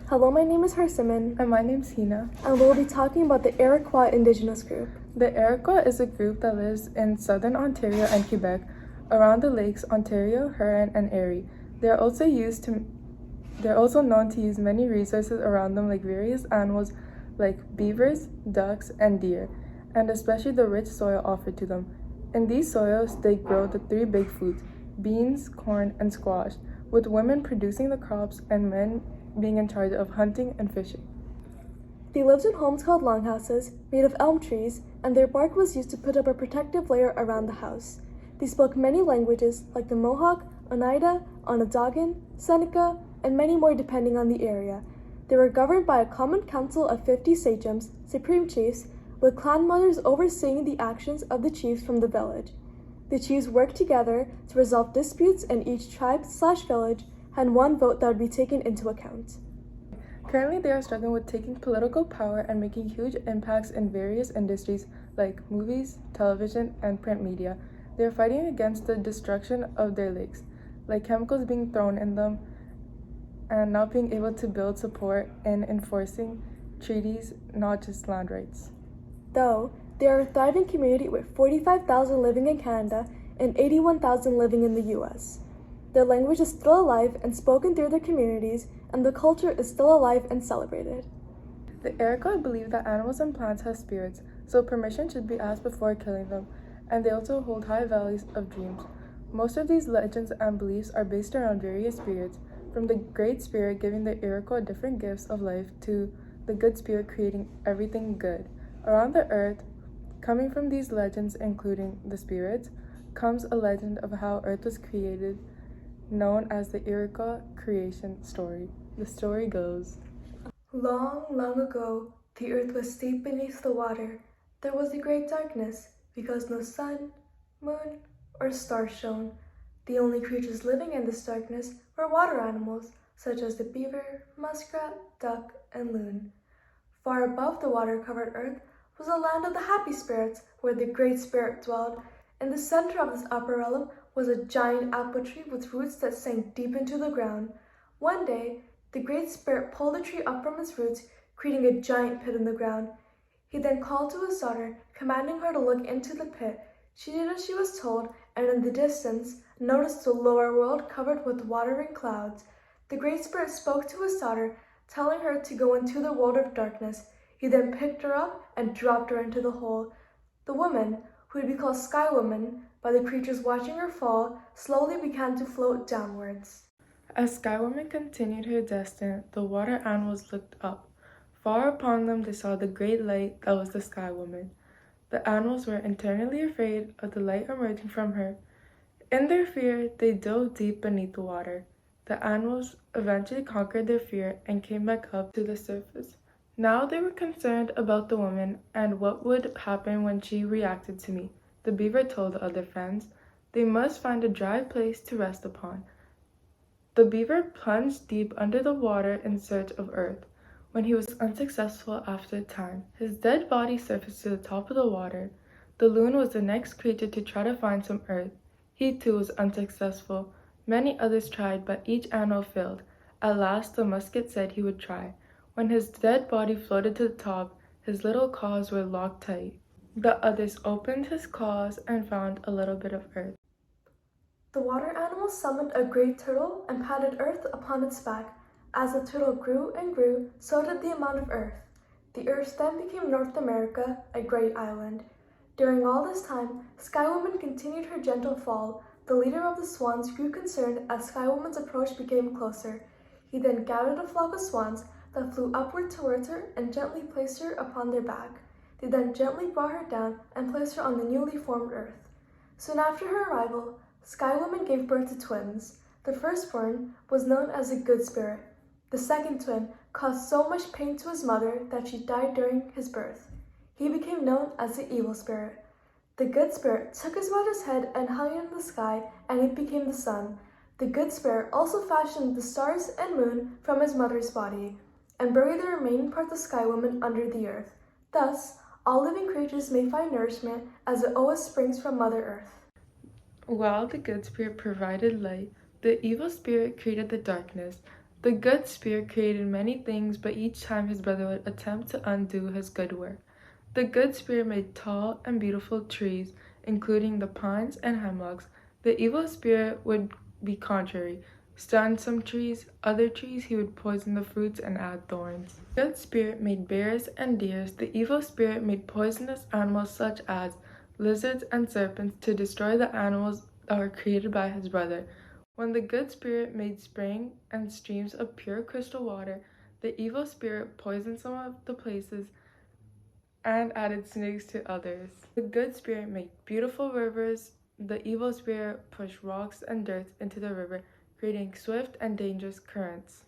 Hello, my name is Harsiman. And my name's Heena. And we'll be talking about the Iroquois Indigenous group. The Iroquois is a group that lives in southern Ontario and Quebec, around the lakes Ontario, Huron, and Erie. They're also known to use many resources around them, like various animals like beavers, ducks, and deer, and especially the rich soil offered to them. In these soils, they grow the three big foods: beans, corn, and squash, with women producing the crops and men being in charge of hunting and fishing. They lived in homes called longhouses, made of elm trees, and their bark was used to put up a protective layer around the house. They spoke many languages, like the Mohawk, Oneida, Onondagan, Seneca, and many more depending on the area. They were governed by a common council of 50 sachems, supreme chiefs, with clan mothers overseeing the actions of the chiefs from the village. The chiefs worked together to resolve disputes, and each tribe/village had one vote that would be taken into account. Currently, they are struggling with taking political power and making huge impacts in various industries like movies, television, and print media. They are fighting against the destruction of their lakes, like chemicals being thrown in them and not being able to build support in enforcing treaties, not just land rights. Though, they are a thriving community with 45,000 living in Canada and 81,000 living in the US. Their language is still alive and spoken through their communities, and the culture is still alive and celebrated. The Iroquois believe that animals and plants have spirits, so permission should be asked before killing them, and they also hold high values of dreams. Most of these legends and beliefs are based around various spirits, from the Great Spirit giving the Iroquois different gifts of life to the Good Spirit creating everything good. Around the earth, coming from these legends, including the spirits, comes a legend of how Earth was created, known as the Iroquois creation story. The story goes, Long, long ago, the earth was deep beneath the water. There was a great darkness, because no sun, moon, or stars shone. The only creatures living in this darkness were water animals, such as the beaver, muskrat, duck, and loon. Far above the water-covered earth was a land of the happy spirits, where the Great Spirit dwelled. In the center of this upper realm was a giant apple tree with roots that sank deep into the ground. One day, the Great Spirit pulled the tree up from its roots, creating a giant pit in the ground. He then called to his daughter, commanding her to look into the pit. She did as she was told, and in the distance noticed the lower world covered with watery clouds. The Great Spirit spoke to his daughter, telling her to go into the world of darkness. He then picked her up and dropped her into the hole. The woman, who would be called Sky Woman by the creatures watching her fall, slowly began to float downwards. as Sky Woman continued her descent, the water animals looked up. Far upon them they saw the great light that was the Sky Woman. The animals were internally afraid of the light emerging from her. In their fear, they dove deep beneath the water. The animals eventually conquered their fear and came back up to the surface. Now they were concerned about the woman and what would happen when she reacted to me. The beaver told the other friends they must find a dry place to rest upon. The beaver plunged deep under the water in search of earth. When he was unsuccessful after a time, his dead body surfaced to the top of the water. The loon was the next creature to try to find some earth. He too was unsuccessful. Many others tried, but each animal failed. At last the musket said he would try. When his dead body floated to the top, his little claws were locked tight. The others opened his claws and found a little bit of earth. The water animal summoned a great turtle and patted earth upon its back. As the turtle grew and grew, so did the amount of earth. The earth then became North America, a great island. During all this time, Sky Woman continued her gentle fall. The leader of the swans grew concerned as Sky Woman's approach became closer. He then gathered a flock of swans that flew upward towards her and gently placed her upon their back. They then gently brought her down and placed her on the newly formed earth. Soon after her arrival, Sky Woman gave birth to twins. The firstborn was known as a good spirit. The second twin caused so much pain to his mother that she died during his birth. He became known as the evil spirit. The good spirit took his mother's head and hung it in the sky, and it became the sun. The good spirit also fashioned the stars and moon from his mother's body, and buried the remaining parts of Sky Woman under the earth. Thus, all living creatures may find nourishment as it always springs from Mother Earth. While the good spirit provided light, the evil spirit created the darkness. The good spirit created many things, but each time his brother would attempt to undo his good work. The good spirit made tall and beautiful trees, including the pines and hemlocks. The evil spirit would be contrary. Stun some trees, other trees he would poison the fruits and add thorns. The good spirit made bears and deers. The evil spirit made poisonous animals such as lizards and serpents to destroy the animals that were created by his brother. When the good spirit made springs and streams of pure crystal water, the evil spirit poisoned some of the places and added snakes to others. The good spirit made beautiful rivers. The evil spirit pushed rocks and dirt into the river, creating swift and dangerous currents.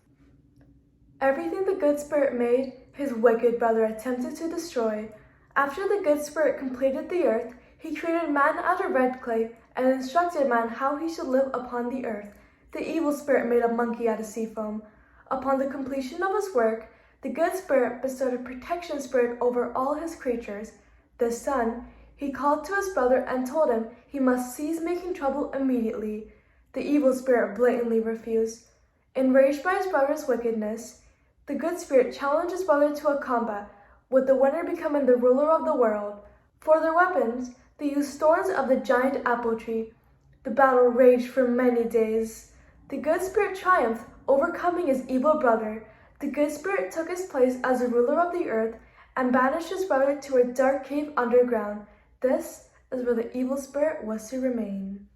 Everything the good spirit made, his wicked brother attempted to destroy. After the good spirit completed the earth, he created man out of red clay and instructed man how he should live upon the earth. The evil spirit made a monkey out of sea foam. Upon the completion of his work, the good spirit bestowed a protection spirit over all his creatures. The sun, he called to his brother and told him he must cease making trouble immediately. The evil spirit blatantly refused. Enraged by his brother's wickedness, the good spirit challenged his brother to a combat, with the winner becoming the ruler of the world. For their weapons, they used thorns of the giant apple tree. The battle raged for many days. The good spirit triumphed, overcoming his evil brother. The good spirit took his place as the ruler of the earth and banished his brother to a dark cave underground. This is where the evil spirit was to remain.